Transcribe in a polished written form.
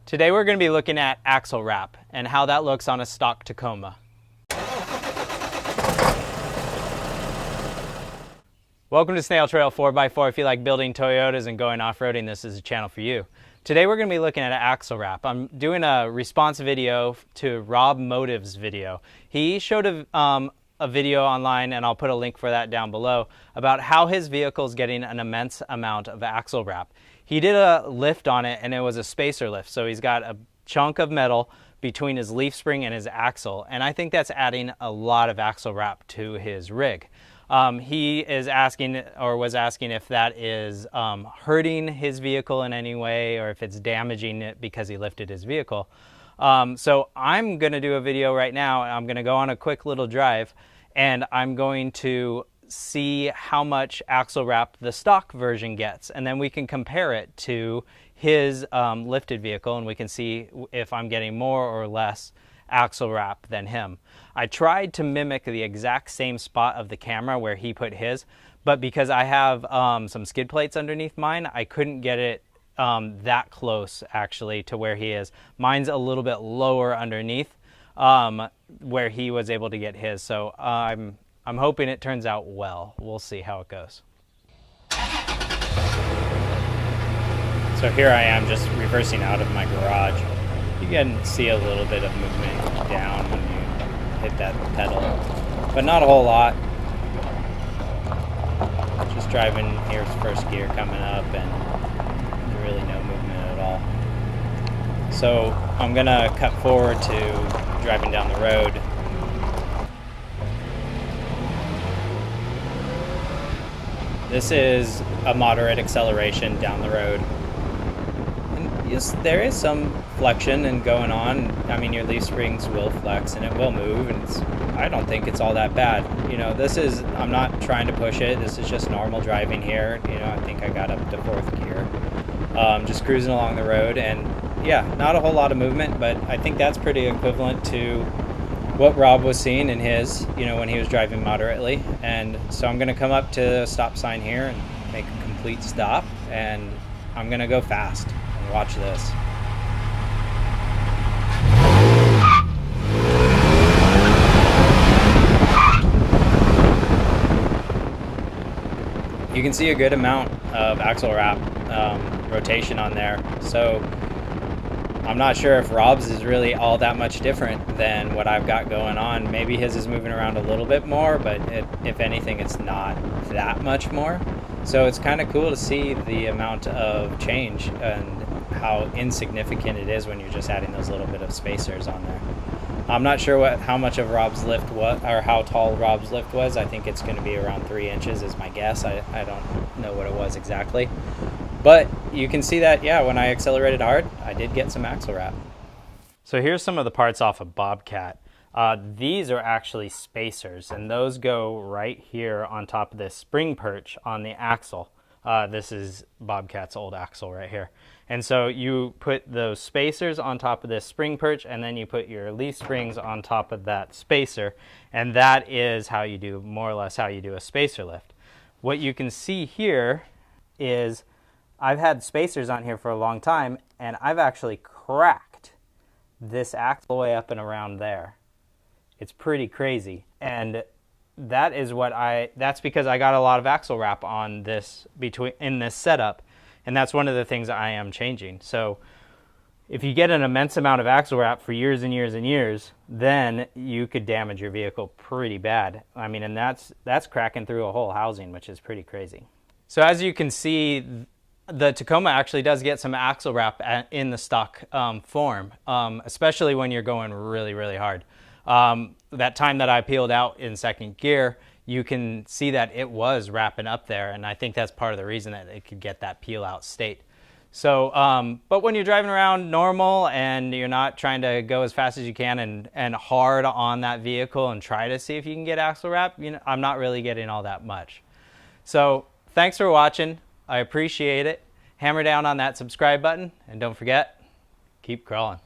Today we're going to be looking at axle wrap and how that looks on a stock Tacoma. Welcome to Snail Trail 4x4. If you like building Toyotas and going off-roading, this is a channel for you. Today we're going to be looking at an axle wrap. I'm doing a response video to RobMotive's video. He showed a video online, and I'll put a link for that down below, about how his vehicle is getting an immense amount of axle wrap. He did a lift on it, and it was a spacer lift, so he's got a chunk of metal between his leaf spring and his axle, and I think that's adding a lot of axle wrap to his rig. He is asking, or was asking, if that is hurting his vehicle in any way, or if it's damaging it because he lifted his vehicle. So I'm going to do a video right now. I'm going to go on a quick little drive, and I'm going to see how much axle wrap the stock version gets, and then we can compare it to his lifted vehicle, and we can see if I'm getting more or less axle wrap than him. I tried to mimic the exact same spot of the camera where he put his, but because I have some skid plates underneath mine, I couldn't get it that close actually to where he is. Mine's a little bit lower underneath where he was able to get his, so I'm hoping it turns out well. We'll see how it goes. So here I am just reversing out of my garage. You can see a little bit of movement down when you hit that pedal, but not a whole lot. Just driving, here's first gear coming up, and really no movement at all. So I'm gonna cut forward to driving down the road. This is a moderate acceleration down the road. And yes, there is some flexion and going on. I mean, your leaf springs will flex and it will move, and I don't think it's all that bad. You know, I'm not trying to push it. This is just normal driving here. You know, I think I got up to fourth gear. Just cruising along the road, and yeah, not a whole lot of movement, but I think that's pretty equivalent to what Rob was seeing in his, you know, when he was driving moderately. And so I'm going to come up to a stop sign here and make a complete stop, and I'm going to go fast and watch this. You can see a good amount of axle wrap rotation on there. So I'm not sure if Rob's is really all that much different than what I've got going on. Maybe his is moving around a little bit more, but if anything, it's not that much more. So it's kind of cool to see the amount of change and how insignificant it is when you're just adding those little bit of spacers on there. I'm not sure how much of Rob's lift was, or how tall Rob's lift was. I think it's going to be around 3 inches is my guess. I don't know what it was exactly. But you can see that, yeah, when I accelerated hard, I did get some axle wrap. So here's some of the parts off of Bobcat. These are actually spacers, and those go right here on top of this spring perch on the axle. This is Bobcat's old axle right here. And so you put those spacers on top of this spring perch, and then you put your leaf springs on top of that spacer, and that is how you do, more or less how you do a spacer lift. What you can see here is I've had spacers on here for a long time, and I've actually cracked this axle all the way up and around there. It's pretty crazy, and that's because I got a lot of axle wrap on this in this setup, and that's one of the things I am changing. So if you get an immense amount of axle wrap for years and years and years, then you could damage your vehicle pretty bad. I mean, and that's cracking through a whole housing, which is pretty crazy. So as you can see, the Tacoma actually does get some axle wrap in the stock form, especially when you're going really, really hard. That time that I peeled out in second gear, you can see that it was wrapping up there, and I think that's part of the reason that it could get that peel out state. So, but when you're driving around normal and you're not trying to go as fast as you can and hard on that vehicle and try to see if you can get axle wrap, you know, I'm not really getting all that much. So thanks for watching. I appreciate it. Hammer down on that subscribe button, and don't forget, keep crawling.